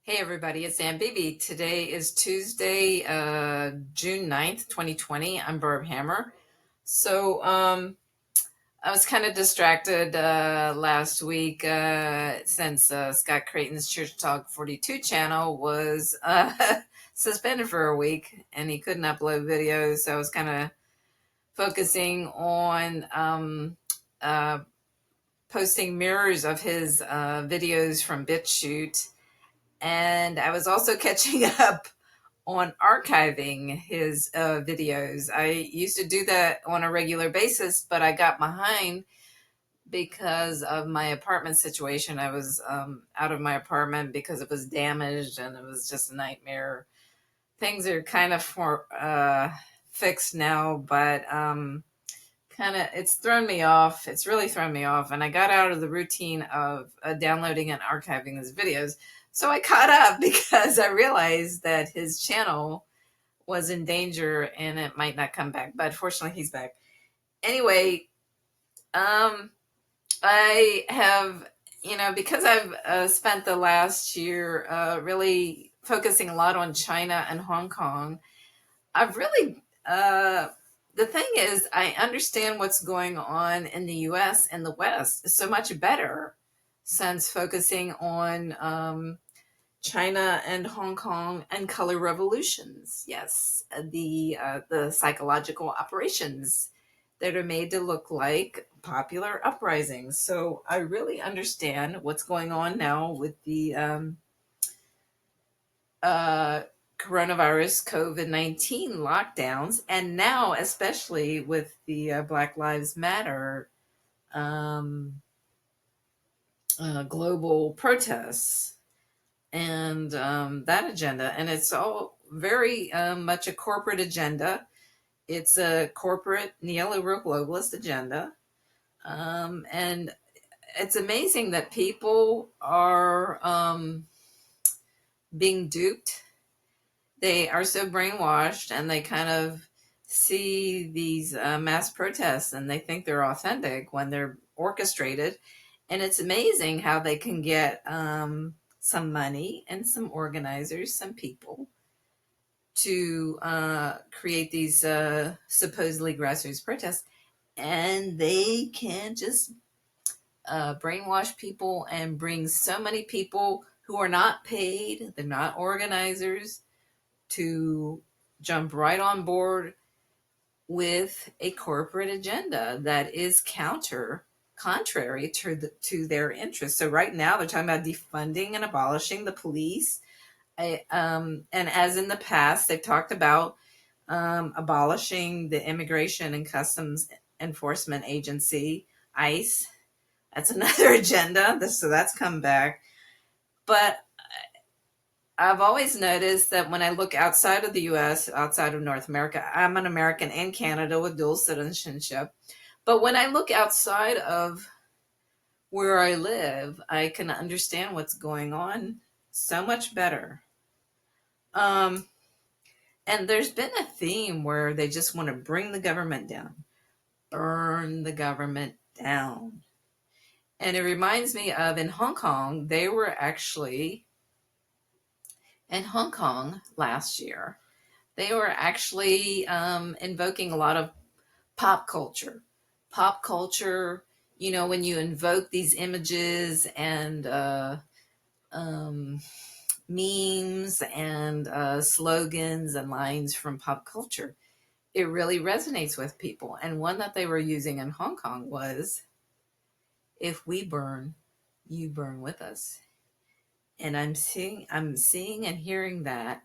Hey everybody, it's Ann Bibi. Today is Tuesday, June 9th, 2020. I'm Barb Hammer. I was kind of distracted last week since Scott Creighton's Church Talk 42 channel was suspended for a week and he couldn't upload videos. So I was kind of focusing on uh, posting mirrors of his videos from BitChute. And I was also catching up on archiving his videos. I used to do that on a regular basis, but I got behind because of my apartment situation. I was out of my apartment because it was damaged and it was just a nightmare. Things are kind of fixed now, but it's thrown me off. It's really thrown me off. And I got out of the routine of downloading and archiving his videos. So I caught up because I realized that his channel was in danger and it might not come back. But fortunately, he's back. Anyway, I have, because I've spent the last year really focusing a lot on China and Hong Kong, I've really, the thing is, I understand what's going on in the US and the West so much better since focusing on China and Hong Kong and color revolutions. Yes, the psychological operations that are made to look like popular uprisings. So I really understand what's going on now with the coronavirus COVID-19 lockdowns, and now especially with the Black Lives Matter global protests and that agenda. And it's all very much a corporate agenda. It's a corporate neoliberal globalist agenda. And it's amazing that people are being duped. They are so brainwashed and they kind of see these mass protests and they think they're authentic when they're orchestrated. And it's amazing how they can get some money and some organizers, some people to create these supposedly grassroots protests. And they can just brainwash people and bring so many people who are not paid, they're not organizers, to jump right on board with a corporate agenda that is contrary to their interests. So right now they're talking about defunding and abolishing the police. And as in the past, they've talked about abolishing the Immigration and Customs Enforcement Agency, ICE. That's another agenda. So that's come back. But I've always noticed that when I look outside of the US, outside of North America, I'm an American and Canada with dual citizenship. But when I look outside of where I live, I can understand what's going on so much better. And there's been a theme where they just want to bring the government down, burn the government down. And it reminds me of in Hong Kong, they were actually in Hong Kong last year. They were actually invoking a lot of pop culture. Pop culture, when you invoke these images and memes and slogans and lines from pop culture, it really resonates with people. And one that they were using in Hong Kong was, if we burn, you burn with us. And I'm seeing and hearing that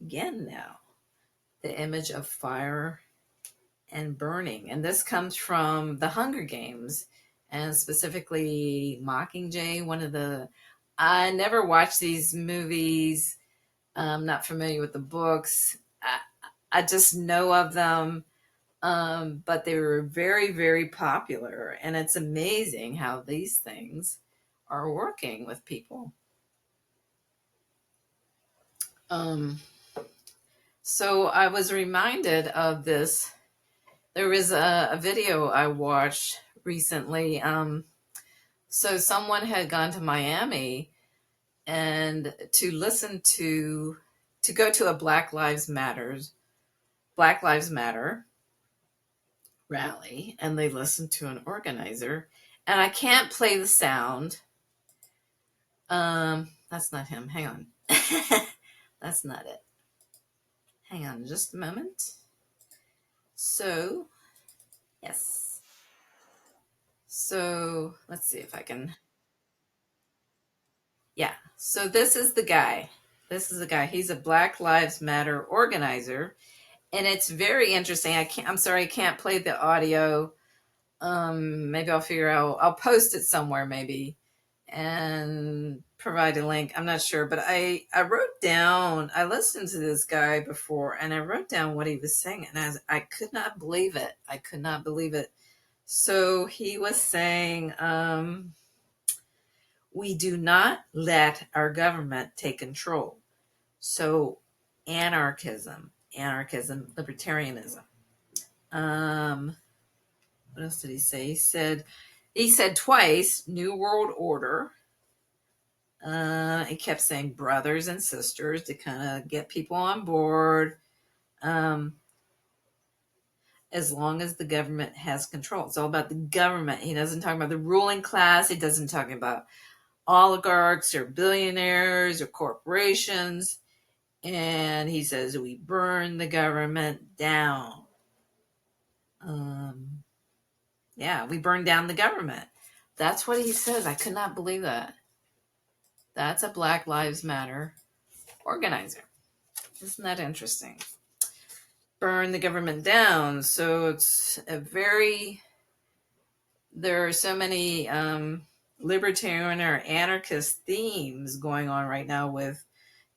again now. The image of fire and burning. And this comes from the Hunger Games, and specifically Mockingjay, I never watched these movies. I'm not familiar with the books. I just know of them. But they were very, very popular. And it's amazing how these things are working with people. So I was reminded of this. There was a video I watched recently. So someone had gone to Miami and to listen to go to a Black Lives Matter rally, and they listen to an organizer, and I can't play the sound. That's not him. Hang on. That's not it. Hang on just a moment. So, yes. So, let's see if I can. Yeah. So, this is the guy. This is the guy. He's a Black Lives Matter organizer. And it's very interesting. I'm sorry, I can't play the audio. Maybe I'll figure out, I'll post it somewhere maybe and provide a link. I'm not sure, but I wrote down, I listened to this guy before and I wrote down what he was saying, and I could not believe it. I could not believe it. So he was saying, we do not let our government take control. So anarchism, libertarianism. What else did he say? He said twice, New World Order. He kept saying brothers and sisters to kind of get people on board. As long as the government has control. It's all about the government. He doesn't talk about the ruling class. He doesn't talk about oligarchs or billionaires or corporations. And he says, we burn the government down. Yeah, we burn down the government. That's what he says. I could not believe that. That's a Black Lives Matter organizer. Isn't that interesting? Burn the government down. So it's a very, there are so many libertarian or anarchist themes going on right now with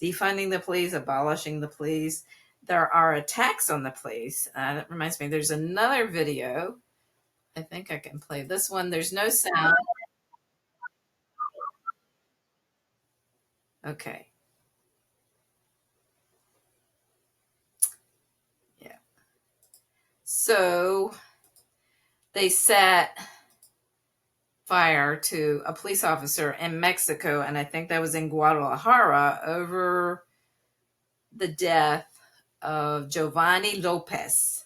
defunding the police, abolishing the police. There are attacks on the police. That reminds me, there's another video. I think I can play this one. There's no sound. Okay. Yeah. So they set fire to a police officer in Mexico, and I think that was in Guadalajara, over the death of Giovanni Lopez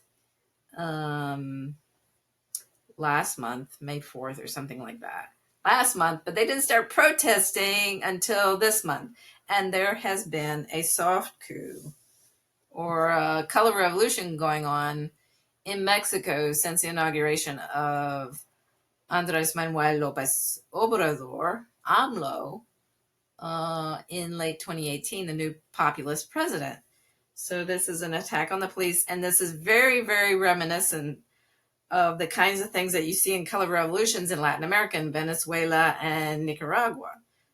last month, May 4th or something like that. Last month, but they didn't start protesting until this month. And there has been a soft coup or a color revolution going on in Mexico since the inauguration of Andres Manuel Lopez Obrador, AMLO, in late 2018, the new populist president. So this is an attack on the police, and this is very, very reminiscent of the kinds of things that you see in color revolutions in Latin America, in Venezuela and Nicaragua.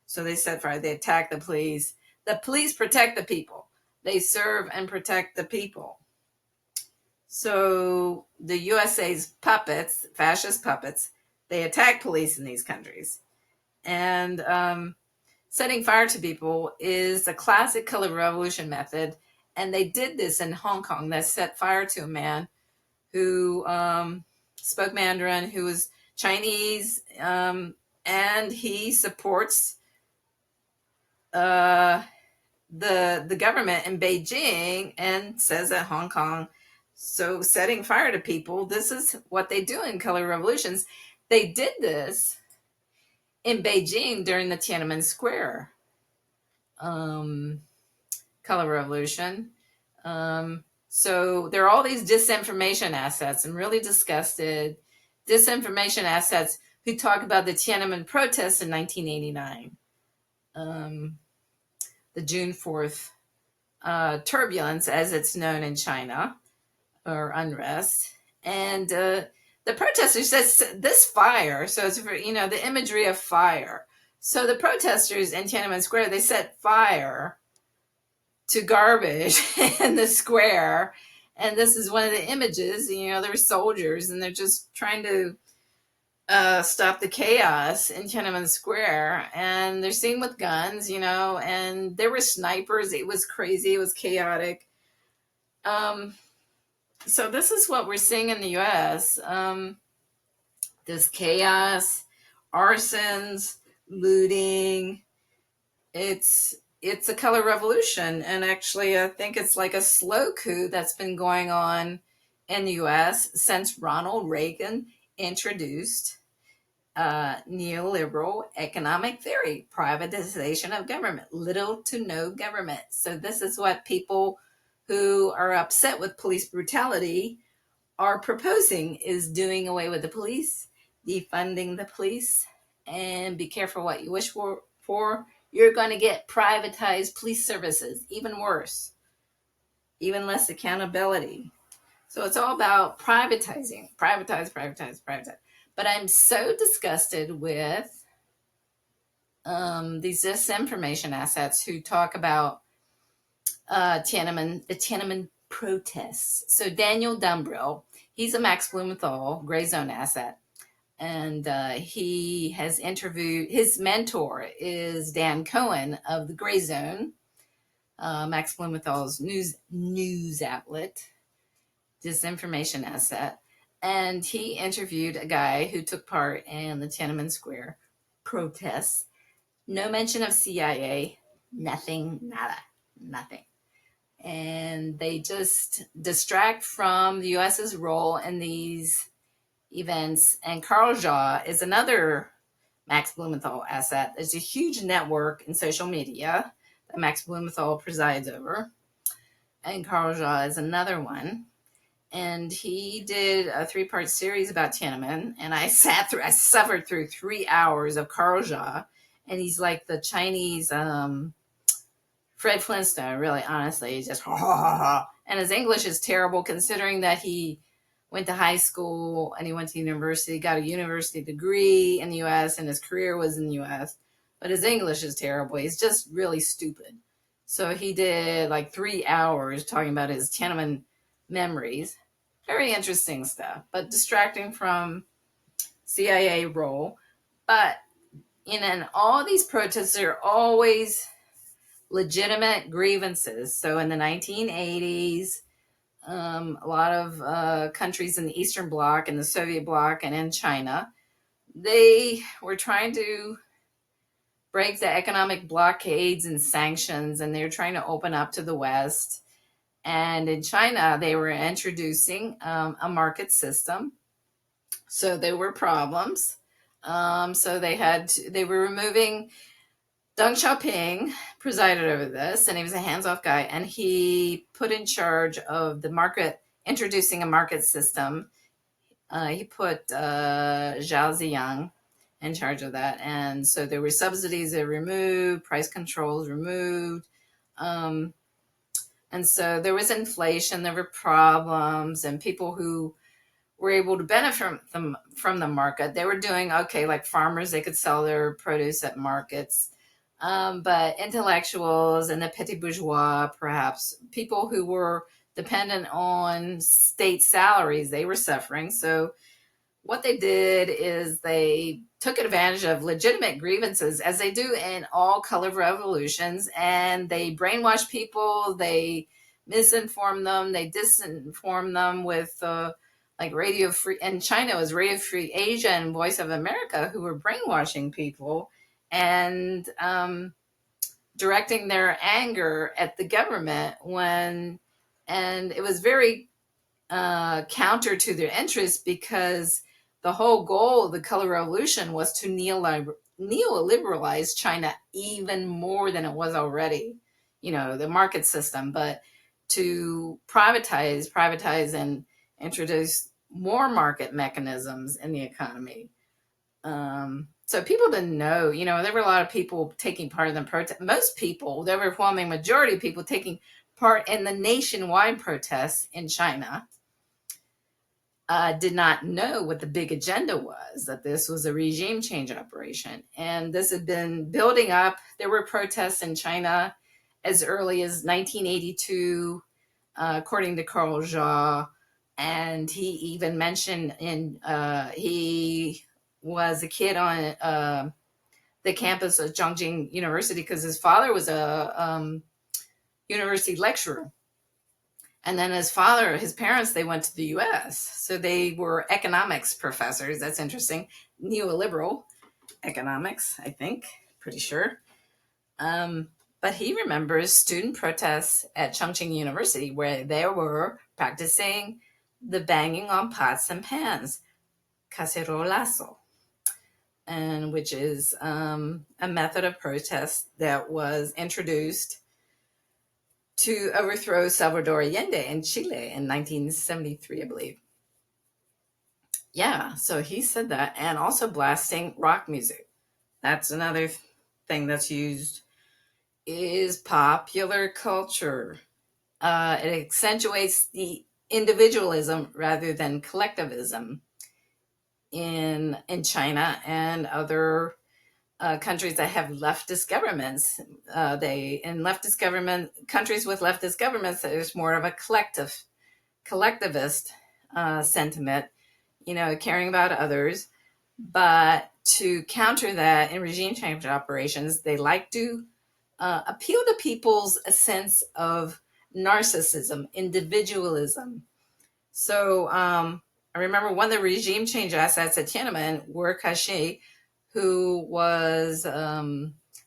So they set fire, they attack the police. The police protect the people. They serve and protect the people. So the USA's puppets, fascist puppets, they attack police in these countries. And setting fire to people is a classic color revolution method. And they did this in Hong Kong. They set fire to a man who spoke Mandarin, who was Chinese, and he supports the government in Beijing and says that Hong Kong. So setting fire to people, this is what they do in color revolutions. They did this in Beijing during the Tiananmen Square color revolution. So there are all these disinformation assets. I'm really disgusted. Disinformation assets who talk about the Tiananmen protests in 1989, the June 4th turbulence, as it's known in China, or unrest. And the protesters said this fire, so it's, the imagery of fire. So the protesters in Tiananmen Square, they set fire to garbage in the square. And this is one of the images, there were soldiers and they're just trying to stop the chaos in Tiananmen Square. And they're seen with guns, and there were snipers. It was crazy. It was chaotic. So this is what we're seeing in the U.S. This chaos, arsons, looting, it's a color revolution, and actually I think it's like a slow coup that's been going on in the US since Ronald Reagan introduced neoliberal economic theory, privatization of government, little to no government. So this is what people who are upset with police brutality are proposing, is doing away with the police, defunding the police, and be careful what you wish for. You're going to get privatized police services, even worse, even less accountability. So it's all about privatizing, privatize. But I'm so disgusted with these disinformation assets who talk about the Tiananmen protests. So Daniel Dumbrill, he's a Max Blumenthal gray zone asset. And he has interviewed, his mentor is Dan Cohen of the Gray Zone, Max Blumenthal's news outlet, Disinformation Asset. And he interviewed a guy who took part in the Tiananmen Square protests. No mention of CIA, nothing, nada, nothing. And they just distract from the US's role in these events. And Carl Jha is another Max Blumenthal asset. There's a huge network in social media that Max Blumenthal presides over. And Carl Jha is another one. And he did a 3-part series about Tiananmen. And I suffered through 3 hours of Carl Jha. And he's like the Chinese Fred Flintstone, really, honestly. He's just, ha, ha, ha, ha. And his English is terrible considering that he went to high school and he went to university, got a university degree in the US, and his career was in the US. But his English is terrible. He's just really stupid. So he did like 3 hours talking about his Tiananmen memories. Very interesting stuff, but distracting from CIA role. But in all these protests, there are always legitimate grievances. So in the 1980s, a lot of countries in the Eastern Bloc and the Soviet Bloc and in China, they were trying to break the economic blockades and sanctions, and they were trying to open up to the West. And in China, they were introducing a market system. So there were problems. So they were removing. Deng Xiaoping presided over this, and he was a hands-off guy, and he put in charge of the market, introducing a market system. He put Zhao Ziyang in charge of that, and so there were subsidies that were removed, price controls removed, and so there was inflation, there were problems, and people who were able to benefit from the market, they were doing okay, like farmers, they could sell their produce at markets. But intellectuals and the petit bourgeois, perhaps people who were dependent on state salaries, they were suffering. So what they did is they took advantage of legitimate grievances, as they do in all color revolutions, and they brainwashed people, they misinformed them, they disinformed them with like Radio Free, and China was Radio Free Asia and Voice of America, who were brainwashing people and directing their anger at the government and it was very counter to their interests, because the whole goal of the color revolution was to neoliberalize China even more than it was already, the market system, but to privatize and introduce more market mechanisms in the economy. So people didn't know, there were a lot of people taking part in the protest. Most people, the overwhelming majority of people taking part in the nationwide protests in China did not know what the big agenda was, that this was a regime change operation. And this had been building up. There were protests in China as early as 1982, according to Carl Jha. And he even mentioned he was a kid on the campus of Zhongjing University because his father was a university lecturer. And then his parents, they went to the US. So they were economics professors. That's interesting. Neoliberal economics, I think. Pretty sure. Um, but he remembers student protests at Chongqing University where they were practicing the banging on pots and pans, cacerolazo, and which is a method of protest that was introduced to overthrow Salvador Allende in Chile in 1973, I believe. Yeah, so he said that, and also blasting rock music. That's another thing that's used is popular culture. It accentuates the individualism rather than collectivism in China and other countries that have leftist governments. They in leftist government countries with leftist governments, there's more of a collectivist sentiment, caring about others. But to counter that in regime change operations, they like to appeal to people's a sense of narcissism, individualism. So I remember one of the regime change assets at Tiananmen were Kashi, who was a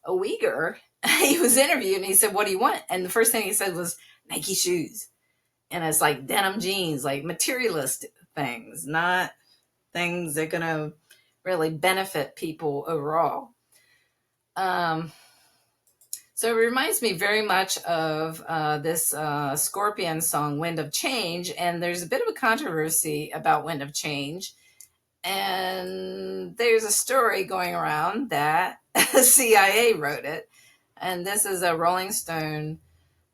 Uyghur. He was interviewed and he said, "What do you want?" And the first thing he said was Nike shoes. And it's like denim jeans, like materialist things, not things that are going to really benefit people overall. Um, so it reminds me very much of this Scorpion song, Wind of Change. And there's a bit of a controversy about Wind of Change. And there's a story going around that the CIA wrote it. And this is a Rolling Stone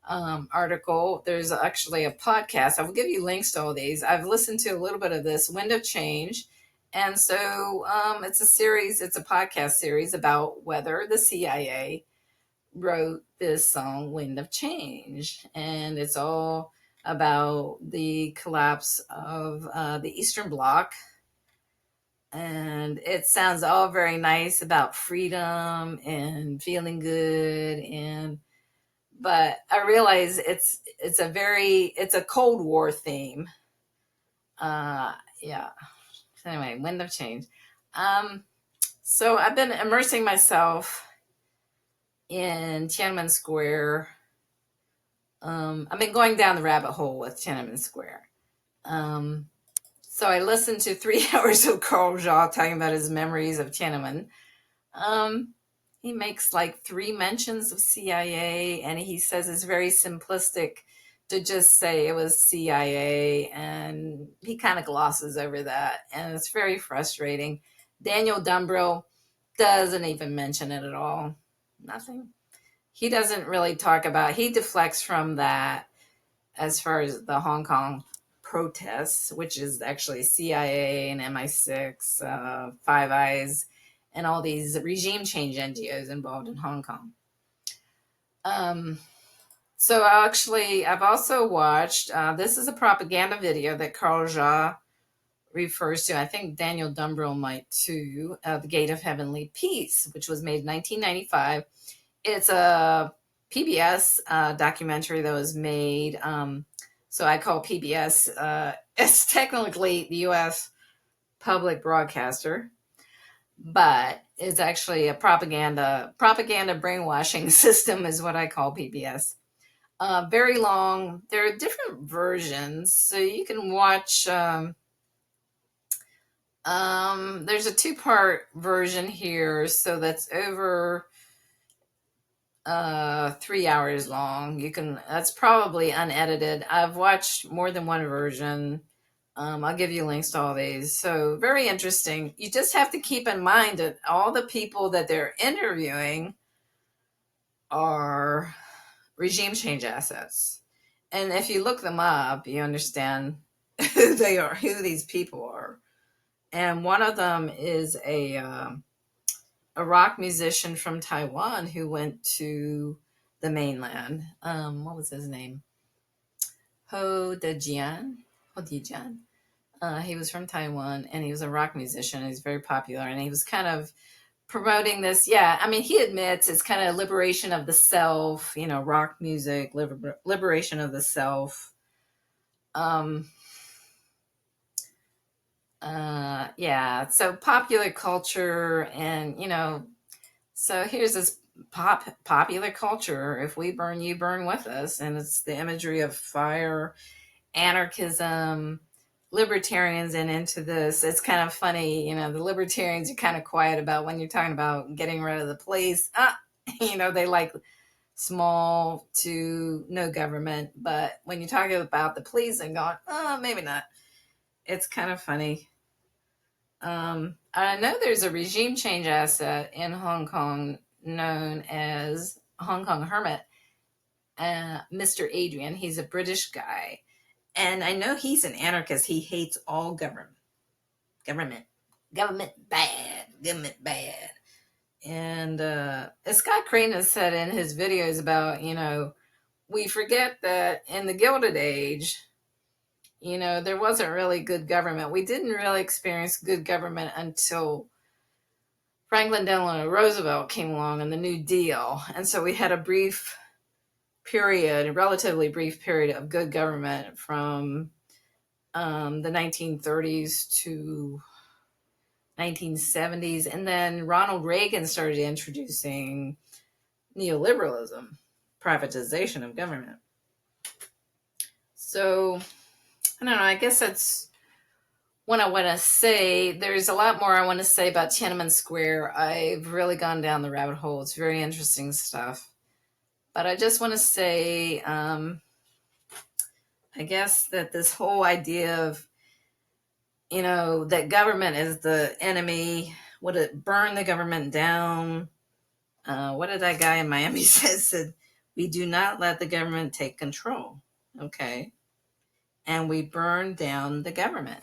article. There's actually a podcast. I will give you links to all these. I've listened to a little bit of this, Wind of Change. And so it's a podcast series about whether the CIA wrote this song, Wind of Change. And it's all about the collapse of the Eastern Bloc. And it sounds all very nice about freedom and feeling good. But I realize it's a Cold War theme. Yeah. So anyway, Wind of Change. So I've been immersing myself in Tiananmen Square. I've been going down the rabbit hole with Tiananmen Square. So I listened to 3 hours of Carl Jha talking about his memories of Tiananmen. He makes like 3 mentions of CIA, and he says it's very simplistic to just say it was CIA, and he kind of glosses over that, and it's very frustrating. Daniel Dumbrill doesn't even mention it at all. Nothing. He doesn't really talk about, he deflects from that as far as the Hong Kong protests, which is actually CIA and MI6, Five Eyes, and all these regime change NGOs involved in Hong Kong. So I've also watched, this is a propaganda video that Carl Jha refers to. I think Daniel Dumbrill might too, The Gate of Heavenly Peace, which was made in 1995. It's a PBS documentary that was made. So I call PBS, it's technically the U.S. public broadcaster, but it's actually a propaganda brainwashing system is what I call PBS. Very long. There are different versions, so you can watch. There's a 2-part version here, so that's over 3 hours long. That's probably unedited. I've watched more than one version. I'll give you links to all these. So very interesting. You just have to keep in mind that all the people that they're interviewing are regime change assets. And if you look them up, you understand who they are, who these people are. And one of them is a rock musician from Taiwan who went to the mainland. What was his name? Ho Dejian. He was from Taiwan, and he was a rock musician. He's very popular, and he was kind of promoting this. Yeah, I mean, he admits it's kind of liberation of the self, rock music, liberation of the self. Yeah, so popular culture, and so here's this popular culture. If we burn, you burn with us. And it's the imagery of fire, anarchism, libertarians and into this. It's kind of funny, the libertarians are kind of quiet about when you're talking about getting rid of the police. They like small to no government. But when you're talking about the police and going, oh, maybe not. It's kind of funny. I know there's a regime change asset in Hong Kong known as Hong Kong Hermit, Mr. Adrian. He's a British guy. And I know he's an anarchist. He hates all government. Government bad. And as Scott Creighton has said in his videos about, we forget that in the Gilded Age, there wasn't really good government. We didn't really experience good government until Franklin Delano Roosevelt came along and the New Deal. And so we had a relatively brief period of good government from the 1930s to 1970s. And then Ronald Reagan started introducing neoliberalism, privatization of government. So, I don't know, I guess that's what I want to say. There's a lot more I want to say about Tiananmen Square. I've really gone down the rabbit hole. It's very interesting stuff. But I just want to say, I guess that this whole idea of, that government is the enemy, would it burn the government down? What did that guy in Miami say? Said, we do not let the government take control. Okay. And we burn down the government.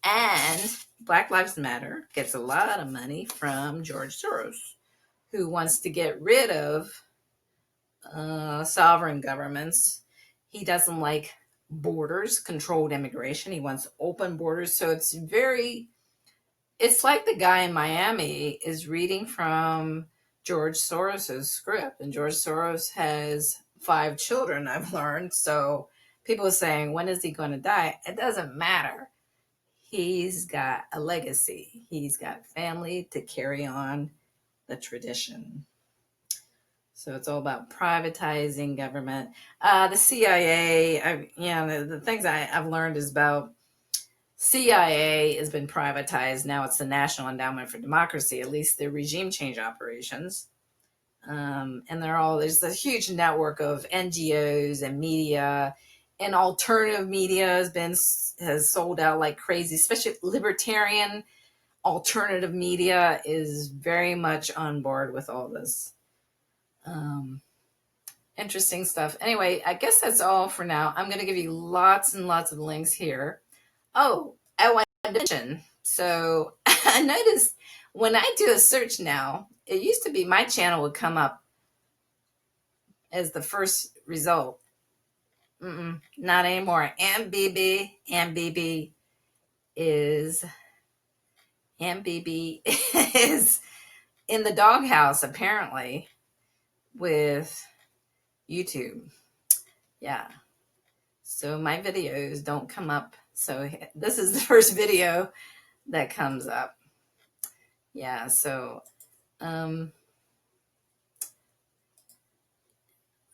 And Black Lives Matter gets a lot of money from George Soros, who wants to get rid of sovereign governments. He doesn't like borders, controlled immigration. He wants open borders. So it's like the guy in Miami is reading from George Soros's script. And George Soros has 5 children, I've learned. So people are saying, when is he going to die? It doesn't matter. He's got a legacy. He's got family to carry on the tradition. So it's all about privatizing government. The CIA, the things I've learned is about CIA has been privatized. Now it's the National Endowment for Democracy, at least the regime change operations. And there's a huge network of NGOs and media, and alternative media has sold out like crazy, especially libertarian alternative media is very much on board with all this. Interesting stuff. Anyway, I guess that's all for now. I'm going to give you lots and lots of links here. Oh, I want to mention. So I noticed when I do a search now, it used to be my channel would come up as the first result. Not anymore. MBB is in the doghouse apparently with YouTube. Yeah. So my videos don't come up. So this is the first video that comes up. Yeah. So,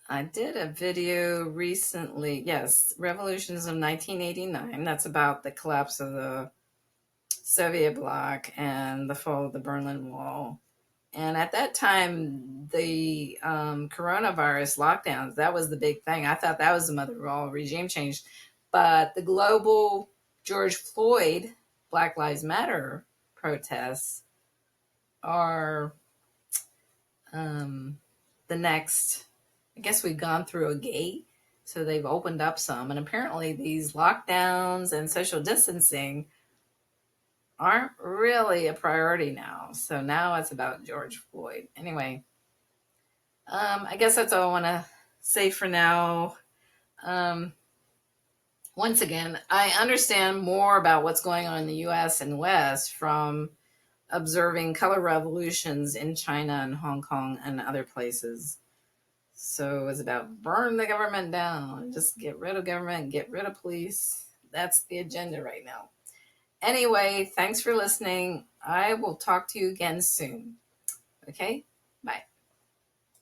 I did a video recently. Yes. Revolutions of 1989. That's about the collapse of the Soviet bloc and the fall of the Berlin Wall. And at that time, the coronavirus lockdowns, that was the big thing. I thought that was the mother of all regime change. But the global George Floyd Black Lives Matter protests are the next, I guess we've gone through a gate. So they've opened up some. And apparently these lockdowns and social distancing aren't really a priority now. So now it's about George Floyd. Anyway, I guess that's all I want to say for now. Once again, I understand more about what's going on in the US and West from observing color revolutions in China and Hong Kong and other places. So it's about burn the government down, just get rid of government, get rid of police. That's the agenda right now. Anyway, thanks for listening. I will talk to you again soon. Okay?